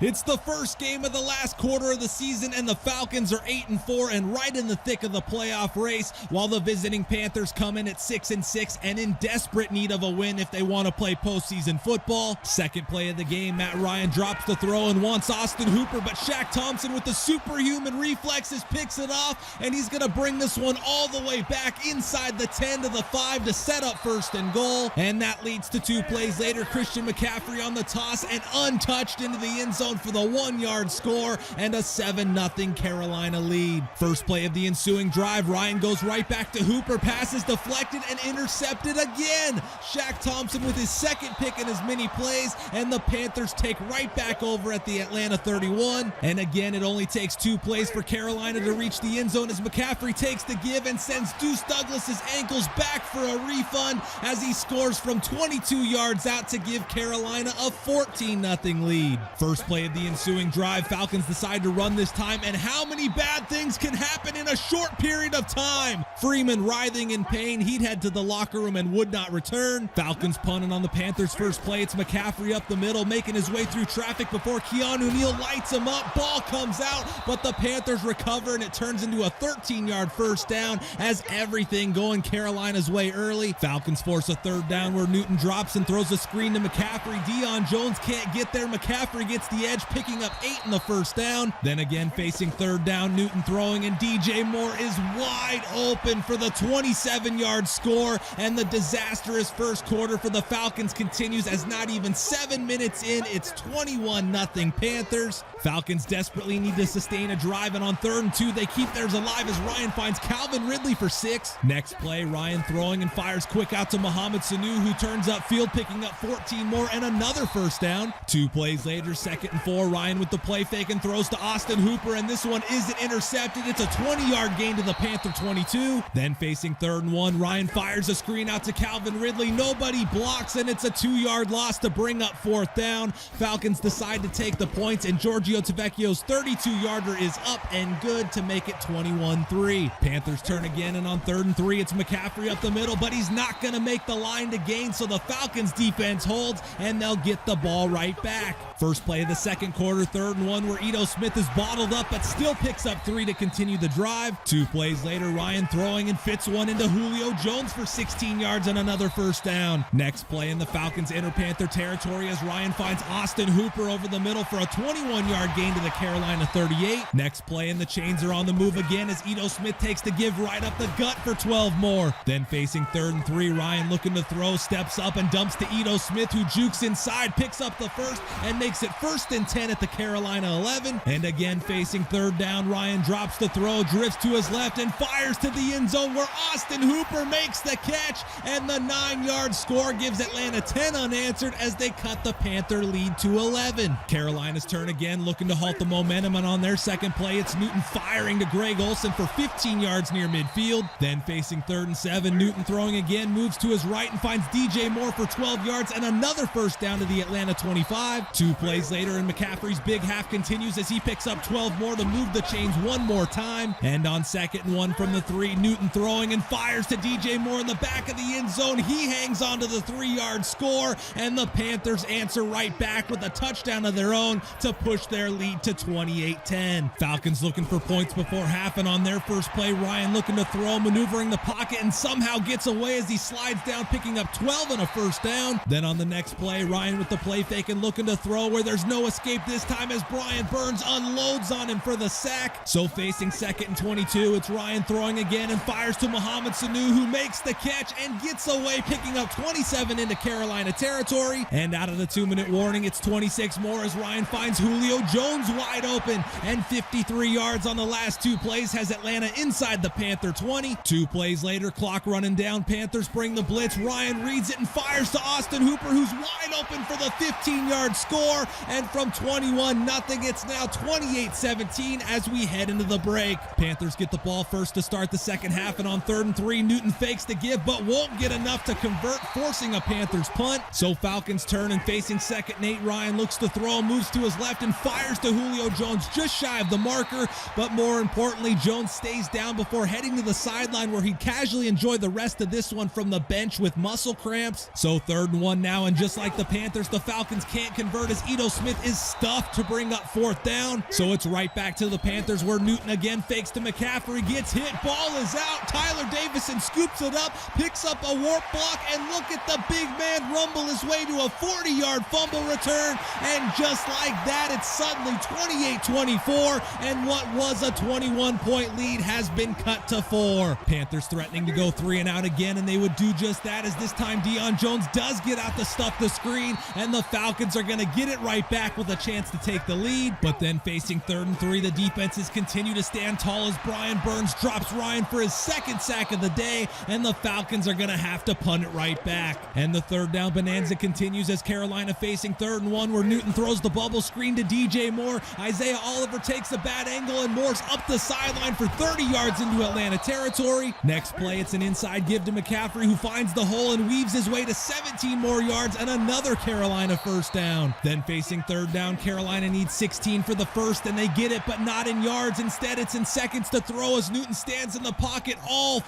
It's the first game of the last quarter of the season, and the Falcons are 8-4 and right in the thick of the playoff race, while the visiting Panthers come in at 6-6 and in desperate need of a win if they want to play postseason football. Second play of the game, Matt Ryan drops the throw and wants Austin Hooper, but Shaq Thompson with the superhuman reflexes picks it off, and he's going to bring this one all the way back inside the 10 to the 5 to set up first and goal, and that leads to 2 plays later. Christian McCaffrey on the toss and untouched into the end zone for the 1-yard score and a 7-0 Carolina lead. First play of the ensuing drive, Ryan goes right back to Hooper, passes deflected and intercepted again. Shaq Thompson with his second pick in as many plays, and the Panthers take right back over at the Atlanta 31. And again, it only takes 2 plays for Carolina to reach the end zone as McCaffrey takes the give and sends Deuce Douglas's ankles back for a refund as he scores from 22 yards out to give Carolina a 14-0 lead. First play of the ensuing drive, Falcons decide to run this time, and how many bad things can happen in a short period of time? Freeman writhing in pain, he'd head to the locker room and would not return. Falcons punting on the Panthers' first play. It's McCaffrey up the middle, making his way through traffic before Keanu Neal lights him up. Ball comes out, but the Panthers recover, and it turns into a 13-yard first down as everything going Carolina's way early. Falcons force a third down where Newton drops and throws a screen to McCaffrey. Deion Jones can't get there. McCaffrey gets the edge, picking up 8 in the first down. Then again, facing third down, Newton throwing, and DJ Moore is wide open for the 27-yard score, and the disastrous first quarter for the Falcons continues as not even 7 minutes in, it's 21-0 Panthers. Falcons desperately need to sustain a drive, and on 3rd and 2, they keep theirs alive as Ryan finds Calvin Ridley for 6. Next play, Ryan throwing and fires quick out to Mohamed Sanu, who turns upfield, picking up 14 more and another first down. 2 plays later, 2nd and 4, Ryan with the play fake and throws to Austin Hooper, and this one isn't intercepted. It's a 20-yard gain to the Panther 22. Then facing 3rd and 1, Ryan fires a screen out to Calvin Ridley. Nobody blocks, and it's a 2-yard loss to bring up 4th down. Falcons decide to take the points, and Giorgio Tavecchio's 32-yarder is up and good to make it 21-3. Panthers turn again, and on 3rd and 3, it's McCaffrey up the middle, but he's not going to make the line to gain, so the Falcons defense holds, and they'll get the ball right back. First play of the second quarter, 3rd and 1, where Ito Smith is bottled up but still picks up 3 to continue the drive. 2 plays later, Ryan throwing and fits one into Julio Jones for 16 yards and another first down. Next play, in the Falcons enter Panther territory as Ryan finds Austin Hooper over the middle for a 21-yard gain to the Carolina 38. Next play, and the chains are on the move again as Ito Smith takes the give right up the gut for 12 more. Then facing 3rd and 3, Ryan looking to throw, steps up and dumps to Ito Smith, who jukes inside, picks up the first, and makes it 1st and 10 at the Carolina 11. And again, facing 3rd down, Ryan drops the throw, drifts to his left, and fires to the end zone where Austin Hooper makes the catch, and the 9-yard score gives Atlanta 10 unanswered as they cut the Panther lead to 11. Carolina's turn again, looking to halt the momentum, and on their second play, it's Newton firing to Greg Olsen for 15 yards near midfield. Then facing 3rd and 7, Newton throwing again, moves to his right and finds DJ Moore for 12 yards and another first down to the Atlanta 25. 2 plays later, and McCaffrey's big half continues as he picks up 12 more to move the chains one more time. And on 2nd and 1 from the 3, Newton throwing and fires to DJ Moore in the back of the end zone. He hangs on to the 3-yard score, and the Panthers answer right back with a touchdown of their own to push their lead to 28-10. Falcons looking for points before half, and on their first play, Ryan looking to throw, maneuvering the pocket, and somehow gets away as he slides down, picking up 12 and a first down. Then on the next play, Ryan with the play fake and looking to throw, where there's no escape this time as Brian Burns unloads on him for the sack. So facing 2nd and 22, it's Ryan throwing again and fires to Mohamed Sanu, who makes the catch and gets away, picking up 27 into Carolina territory. And out of the 2-minute warning, it's 26 more as Ryan finds Julio Jones wide open, and 53 yards on the last 2 plays has Atlanta inside the Panther 20. 2 plays later, clock running down, Panthers bring the blitz. Ryan reads it and fires to Austin Hooper, who's wide open for the 15-yard score, and from 21-0, it's now 28-17 as we head into the break. Panthers get the ball first to start the second half, and on 3rd and 3, Newton fakes the give but won't get enough to convert, forcing a Panthers punt. So Falcons turn, and facing 2nd and 8, Ryan looks to throw, moves to his left and fires to Julio Jones just shy of the marker, but more importantly, Jones stays down before heading to the sideline where he'd casually enjoy the rest of this one from the bench with muscle cramps. So 3rd and 1 now, and just like the Panthers, the Falcons can't convert as Ito Smith is stuffed to bring up fourth down. So it's right back to the Panthers, where Newton again fakes to McCaffrey, gets hit, ball is out. Tyler Davison scoops it up, picks up a warp block, and look at the big man rumble his way to a 40-yard fumble return. And just like that, it's suddenly 28-24, and what was a 21-point lead has been cut to 4. Panthers threatening to go 3 and out again, and they would do just that, as this time Deion Jones does get out to stuff the screen, and the Falcons are going to get it right back with a chance to take the lead. But then facing 3rd and 3, the defenses continue to stand tall as Brian Burns drops Ryan for his second sack of the day, and the Falcons are going to have to punt it right back. And the 3rd down bonanza continues as Carolina facing 3rd and 1, where Newton throws the bubble screen to DJ Moore. Isaiah Oliver takes a bad angle, and Moore's up the sideline for 30 yards into Atlanta territory. Next play, it's an inside give to McCaffrey, who finds the hole and weaves his way to 17 more yards and another Carolina first down. Then facing 3rd down, Carolina needs 16 for the first, and they get it, but not in yards. Instead, it's in seconds to throw as Newton stands in the pocket all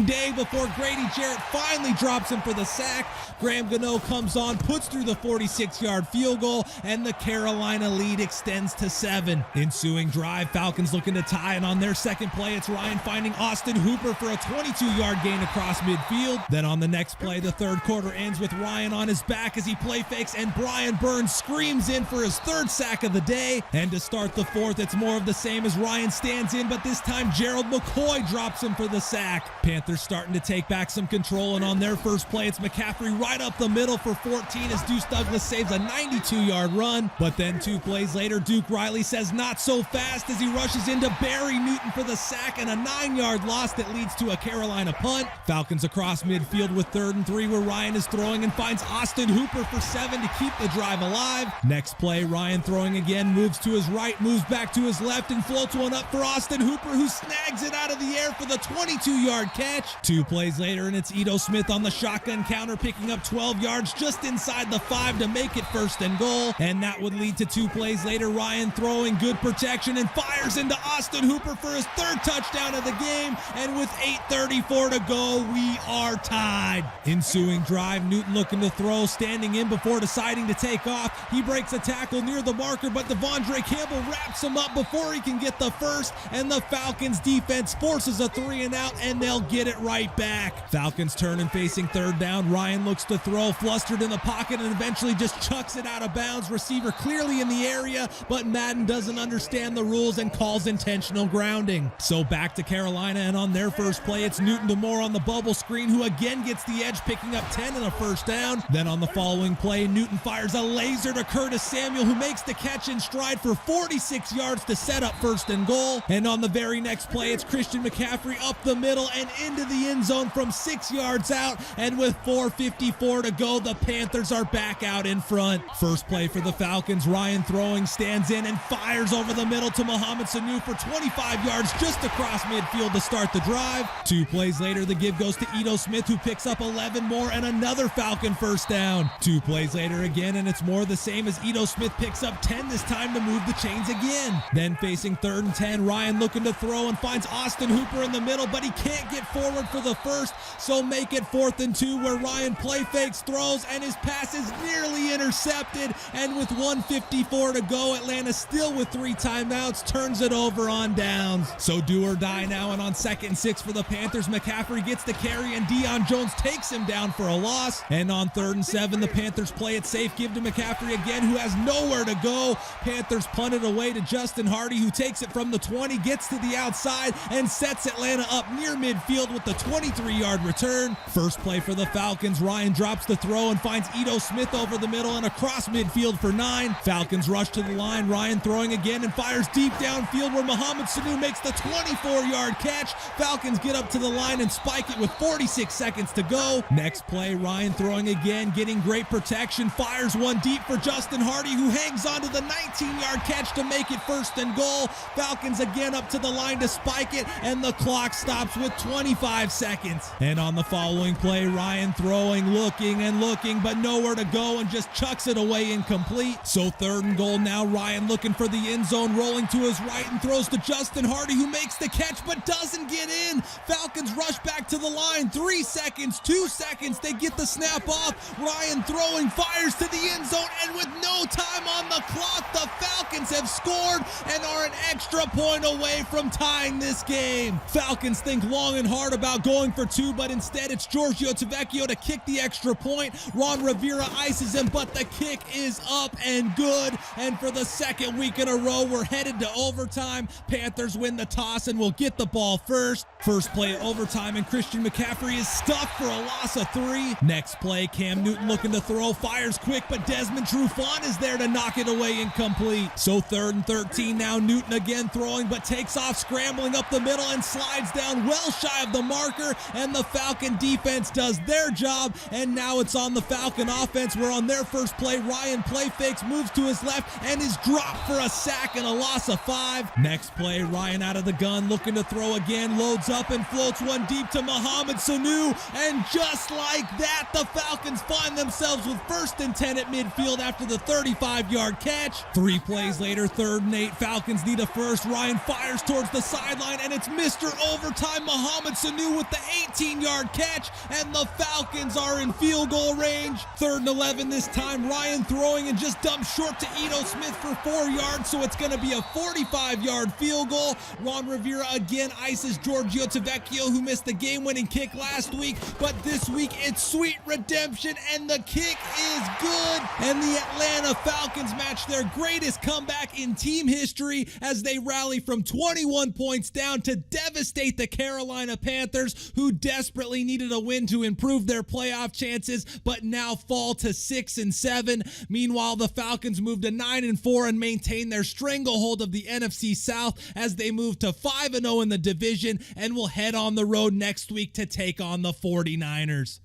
day before Grady Jarrett finally drops him for the sack. Graham Gano comes on, puts through the 46-yard field goal, and the Carolina lead extends to 7. Ensuing drive, Falcons looking to tie, and on their second play, it's Ryan finding Austin Hooper for a 22-yard gain across midfield. Then on the next play, the 3rd quarter ends with Ryan on his back as he play fakes, and Brian Burns screams in for his 3rd sack of the day. And to start the 4th, it's more of the same as Ryan stands in, but this time Gerald McCoy drops him for the sack. Panthers starting to take back some control, and on their first play, it's McCaffrey right up the middle for 14 as Deuce Douglas saves a 92-yard run. But then 2 plays later, Duke Riley says not so fast as he rushes into Barry Newton for the sack and a 9-yard loss that leads to a Carolina punt. Falcons across midfield with 3rd and 3, where Ryan is throwing and finds Austin Hooper for 7 to keep the drive alive. Next play, Ryan throwing again, moves to his right, moves back to his left, and floats one up for Austin Hooper, who snags it out of the air for the 22-yard catch. 2 plays later, and it's Ito Smith on the shotgun counter, picking up 12 yards just inside the 5 to make it 1st and goal. And that would lead to 2 plays later, Ryan throwing good protection and fires into Austin Hooper for his 3rd touchdown of the game. And with 8:34 to go, we are tied. Ensuing drive, Newton looking to throw, standing in before deciding to take off. He breaks a tackle near the marker, but Devondre Campbell wraps him up before he can get the first, and the Falcons defense forces a 3 and out, and they'll get it right back. Falcons turn and facing 3rd down. Ryan looks to throw, flustered in the pocket, and eventually just chucks it out of bounds. Receiver clearly in the area, but Madden doesn't understand the rules and calls intentional grounding. So back to Carolina, and on their first play, it's Newton to Moore on the bubble screen, who again gets the edge, picking up 10 and a 1st down. Then on the following play, Newton fires a laser to Curtis Samuel, who makes the catch in stride for 46 yards to set up 1st and goal. And on the very next play, it's Christian McCaffrey up the middle and into the end zone from 6 yards out, and with 4:54 to go, the Panthers are back out in front. First play for the Falcons, Ryan throwing, stands in and fires over the middle to Mohamed Sanu for 25 yards just across midfield to start the drive. 2 plays later, the give goes to Ito Smith, who picks up 11 more and another Falcon 1st down. 2 plays later again, and it's more the same as Ito Smith picks up 10 this time to move the chains again. Then facing 3rd and 10, Ryan looking to throw and finds Austin Hooper in the middle, but he can't get forward for the first, so make it 4th and 2, where Ryan play fakes, throws, and his pass is nearly intercepted. And with 1:54 to go, Atlanta still with 3 timeouts turns it over on downs. So do or die now, and on 2nd and 6 for the Panthers, McCaffrey gets the carry and Deion Jones takes him down for a loss. And on 3rd and 7, the Panthers play it safe, give to McCaffrey again, who has nowhere to go. Panthers punt it away to Justin Hardy, who takes it from the 20, gets to the outside, and sets Atlanta up near midfield with the 23-yard return. First play for the Falcons, Ryan drops the throw and finds Ito Smith over the middle and across midfield for 9. Falcons rush to the line, Ryan throwing again and fires deep downfield, where Mohamed Sanu makes the 24-yard catch. Falcons get up to the line and spike it with 46 seconds to go. Next play, Ryan throwing again, getting great protection, fires one deep for Justin Hardy, who hangs on to the 19-yard catch to make it 1st and goal. Falcons again up to the line to spike it, and the clock stops with 24 25 seconds. And on the following play, Ryan throwing, looking and looking, but nowhere to go and just chucks it away incomplete. So 3rd and goal now. Ryan looking for the end zone, rolling to his right and throws to Justin Hardy, who makes the catch but doesn't get in. Falcons rush back to the line. 3 seconds, 2 seconds. They get the snap off. Ryan throwing, fires to the end zone, and with no time on the clock, the Falcons have scored and are an extra point away from tying this game. Falcons think long and hard about going for 2, but instead it's Giorgio Tavecchio to kick the extra point. Ron Rivera ices him, but the kick is up and good. And for the 2nd week in a row, we're headed to overtime. Panthers win the toss and will get the ball first. First play of overtime, and Christian McCaffrey is stuffed for a loss of 3. Next play, Cam Newton looking to throw, fires quick, but Desmond Trufant is there to knock it away incomplete. So 3rd and 13 now. Newton again throwing, but takes off, scrambling up the middle and slides down well shy of the marker, and the Falcon defense does their job. And now it's on the Falcon offense, where on their first play, Ryan play fakes, moves to his left, and is dropped for a sack and a loss of 5. Next play, Ryan out of the gun, looking to throw again, loads up and floats one deep to Mohamed Sanu, and just like that, the Falcons find themselves with 1st and 10 at midfield after the 35-yard catch. 3 plays later, 3rd and 8, Falcons need a first. Ryan fires towards the sideline, and it's Mr. Overtime Mohamed Sanu with the 18-yard catch, and the Falcons are in field goal range. 3rd and 11 this time, Ryan throwing and just dumped short to Ito Smith for 4 yards, so it's going to be a 45-yard field goal. Ron Rivera again ices Giorgio Tavecchio, who missed the game-winning kick last week, but this week it's sweet redemption, and the kick is good. And the Atlanta Falcons match their greatest comeback in team history as they rally from 21 points down to devastate the Carolina Panthers, who desperately needed a win to improve their playoff chances, but now fall to 6-7. Meanwhile, the Falcons move to 9-4 and maintain their stranglehold of the NFC South as they move to 5-0 in the division and will head on the road next week to take on the 49ers.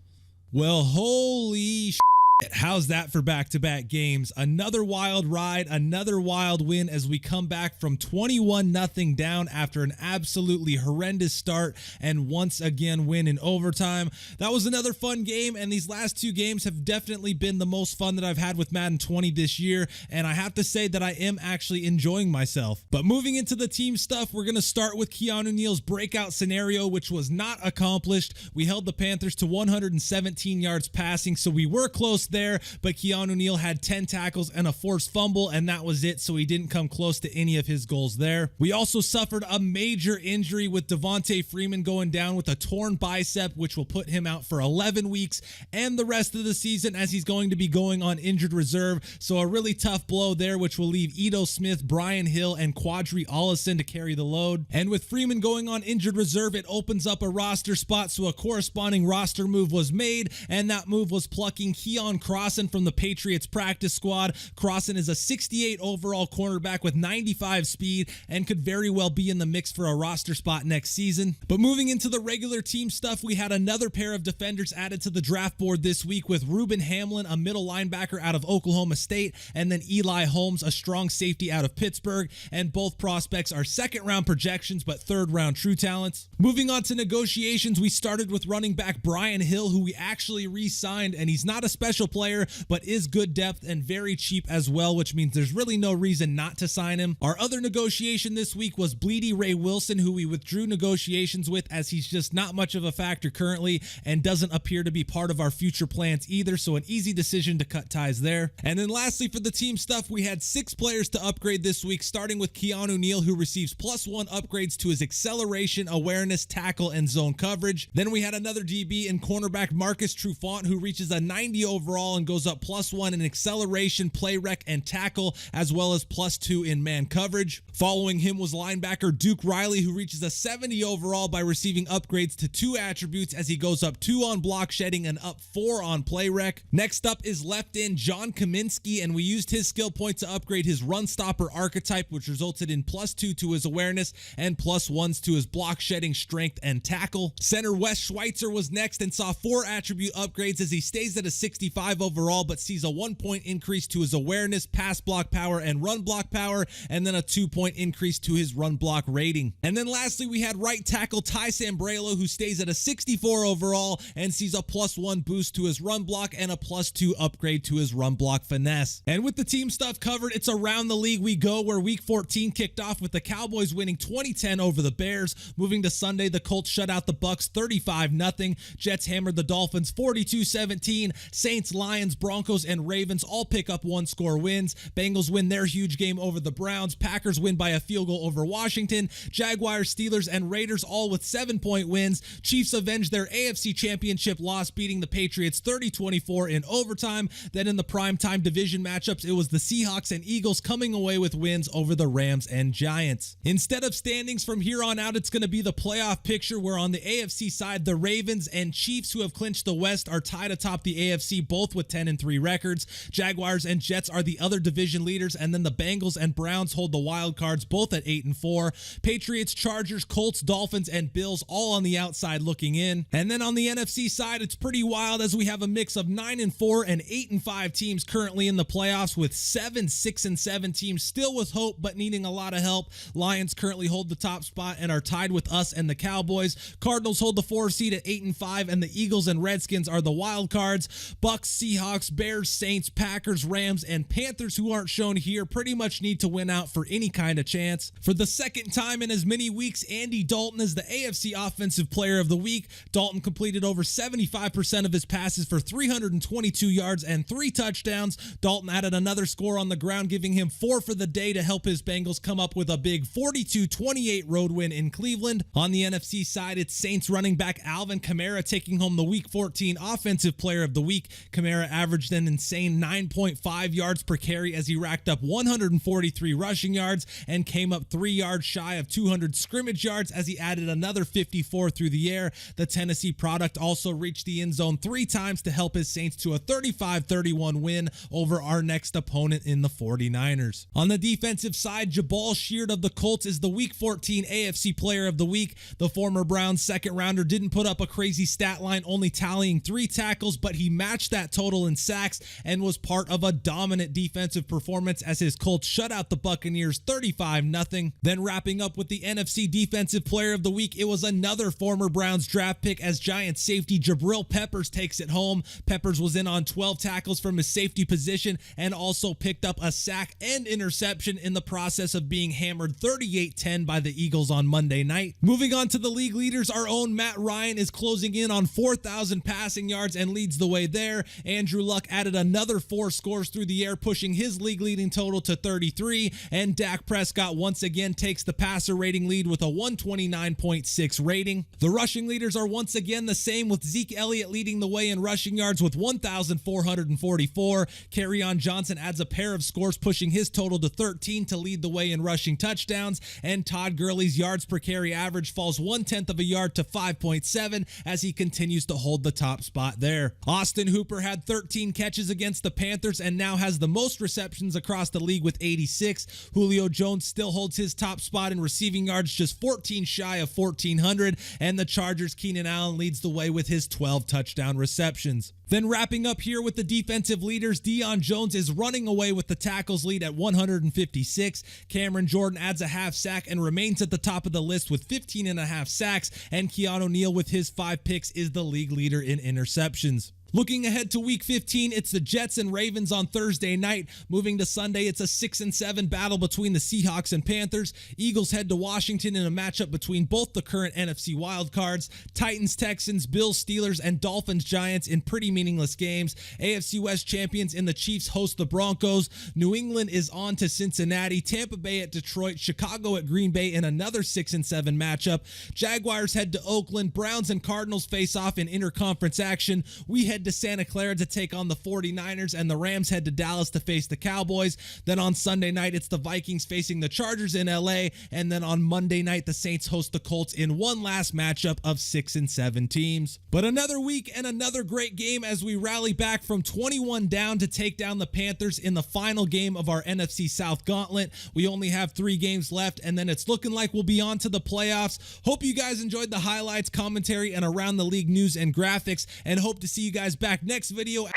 Well, holy shit. How's that for back-to-back games? Another wild ride, another wild win as we come back from 21-0 down after an absolutely horrendous start and once again win in overtime. That was another fun game, and these last 2 games have definitely been the most fun that I've had with Madden 20 this year, and I have to say that I am actually enjoying myself. But moving into the team stuff, we're going to start with Keanu Neal's breakout scenario, which was not accomplished. We held the Panthers to 117 yards passing, so we were close there, but Keanu Neal had 10 tackles and a forced fumble, and that was it, so he didn't come close to any of his goals there. We also suffered a major injury with Devontae Freeman going down with a torn bicep, which will put him out for 11 weeks and the rest of the season, as he's going to be going on injured reserve. So a really tough blow there, which will leave Ito Smith, Brian Hill, and Quadri Allison to carry the load. And with Freeman going on injured reserve, it opens up a roster spot, so a corresponding roster move was made, and that move was plucking Keon Crossan from the Patriots practice squad. Crossan is a 68 overall cornerback with 95 speed and could very well be in the mix for a roster spot next season. But moving into the regular team stuff, we had another pair of defenders added to the draft board this week with Reuben Hamlin, a middle linebacker out of Oklahoma State, and then Eli Holmes, a strong safety out of Pittsburgh, and both prospects are second-round projections but third-round true talents. Moving on to negotiations, we started with running back Brian Hill, who we actually re-signed, and he's not a special player, but is good depth and very cheap as well, which means there's really no reason not to sign him. Our other negotiation this week was Bleedy Ray Wilson, who we withdrew negotiations with as he's just not much of a factor currently and doesn't appear to be part of our future plans either, so an easy decision to cut ties there. And then lastly, for the team stuff, we had 6 players to upgrade this week, starting with Keanu Neal, who receives +1 upgrades to his acceleration, awareness, tackle, and zone coverage. Then we had another DB in cornerback Marcus Trufant, who reaches a 90 overall and goes up +1 in acceleration, play rec, and tackle, as well as +2 in man coverage. Following him was linebacker Duke Riley, who reaches a 70 overall by receiving upgrades to 2 attributes as he goes up 2 on block shedding and up 4 on play rec. Next up is left end John Kaminsky, and we used his skill point to upgrade his run stopper archetype, which resulted in +2 to his awareness and +1s to his block shedding, strength, and tackle. Center Wes Schweitzer was next and saw 4 attribute upgrades as he stays at a 65 95 overall, but sees a 1-point increase to his awareness, pass block power, and run block power, and then a 2-point increase to his run block rating. And then lastly, we had right tackle Ty Sambrailo, who stays at a 64 overall and sees a +1 boost to his run block and a +2 upgrade to his run block finesse. And with the team stuff covered, it's around the league we go, where week 14 kicked off with the Cowboys winning 20-10 over the Bears. Moving to Sunday, the Colts shut out the Bucs 35-0. Jets hammered the Dolphins 42-17. Saints, Lions, Broncos, and Ravens all pick up one-score wins. Bengals win their huge game over the Browns. Packers win by a field goal over Washington. Jaguars, Steelers, and Raiders all with 7-point wins. Chiefs avenge their AFC Championship loss, beating the Patriots 30-24 in overtime. Then in the primetime division matchups, it was the Seahawks and Eagles coming away with wins over the Rams and Giants. Instead of standings from here on out, it's going to be the playoff picture, where on the AFC side, the Ravens and Chiefs, who have clinched the West, are tied atop the AFC, both with 10-3 records. Jaguars and Jets are the other division leaders, and then the Bengals and Browns hold the wild cards, both at 8-4. Patriots, Chargers, Colts, Dolphins, and Bills all on the outside looking in. And then on the NFC side, it's pretty wild, as we have a mix of 9-4 and 8-5 teams currently in the playoffs, with 7 6-7 teams still with hope but needing a lot of help. Lions currently hold the top spot and are tied with us and the Cowboys. Cardinals hold the 4 seed at 8-5, and the Eagles and Redskins are the wild cards. Bucks, Seahawks, Bears, Saints, Packers, Rams, and Panthers, who aren't shown here, pretty much need to win out for any kind of chance. For the second time in as many weeks, Andy Dalton is the AFC Offensive Player of the Week. Dalton completed over 75% of his passes for 322 yards and 3 touchdowns. Dalton added another score on the ground, giving him 4 for the day to help his Bengals come up with a big 42-28 road win in Cleveland. On the NFC side, it's Saints running back Alvin Kamara taking home the Week 14 Offensive Player of the Week. Kamara averaged an insane 9.5 yards per carry as he racked up 143 rushing yards and came up 3 yards shy of 200 scrimmage yards as he added another 54 through the air. The Tennessee product also reached the end zone 3 times to help his Saints to a 35-31 win over our next opponent in the 49ers. On the defensive side, Jabal Sheard of the Colts is the Week 14 AFC Player of the Week. The former Browns second rounder didn't put up a crazy stat line, only tallying 3 tackles, but he matched that total in sacks and was part of a dominant defensive performance as his Colts shut out the Buccaneers 35-0. Then wrapping up with the NFC Defensive Player of the Week, it was another former Browns draft pick, as Giants safety Jabril Peppers takes it home. Peppers was in on 12 tackles from his safety position and also picked up a sack and interception in the process of being hammered 38-10 by the Eagles on Monday night. Moving on to the league leaders, our own Matt Ryan is closing in on 4,000 passing yards and leads the way there. Andrew Luck added another 4 scores through the air, pushing his league leading total to 33, and Dak Prescott once again takes the passer rating lead with a 129.6 rating. The rushing leaders are once again the same, with Zeke Elliott leading the way in rushing yards with 1,444. Kerryon Johnson adds a pair of scores, pushing his total to 13 to lead the way in rushing touchdowns, and Todd Gurley's yards per carry average falls 1/10 of a yard to 5.7 as he continues to hold the top spot there. Austin Hooper had 13 catches against the Panthers and now has the most receptions across the league with 86. Julio Jones still holds his top spot in receiving yards, just 14 shy of 1,400, and the Chargers' Keenan Allen leads the way with his 12 touchdown receptions. Then wrapping up here with the defensive leaders, Deion Jones is running away with the tackles lead at 156. Cameron Jordan adds a half sack and remains at the top of the list with 15.5 sacks, and Keanu Neal with his 5 picks is the league leader in interceptions. Looking ahead to Week 15, it's the Jets and Ravens on Thursday night. Moving to Sunday, it's a 6-7 battle between the Seahawks and Panthers. Eagles head to Washington in a matchup between both the current NFC wildcards. Titans, Texans, Bills, Steelers, and Dolphins, Giants in pretty meaningless games. AFC West champions in the Chiefs host the Broncos. New England is on to Cincinnati. Tampa Bay at Detroit. Chicago at Green Bay in another 6-7 matchup. Jaguars head to Oakland. Browns and Cardinals face off in interconference action. We head to Santa Clara to take on the 49ers, and the Rams head to Dallas to face the Cowboys. Then on Sunday night, it's the Vikings facing the Chargers in LA, and then on Monday night, the Saints host the Colts in one last matchup of 6-7 teams. But another week and another great game as we rally back from 21 down to take down the Panthers in the final game of our NFC South gauntlet. We only have 3 games left, and then it's looking like we'll be on to the playoffs. Hope you guys enjoyed the highlights, commentary, and around the league news and graphics, and hope to see you guys back next video.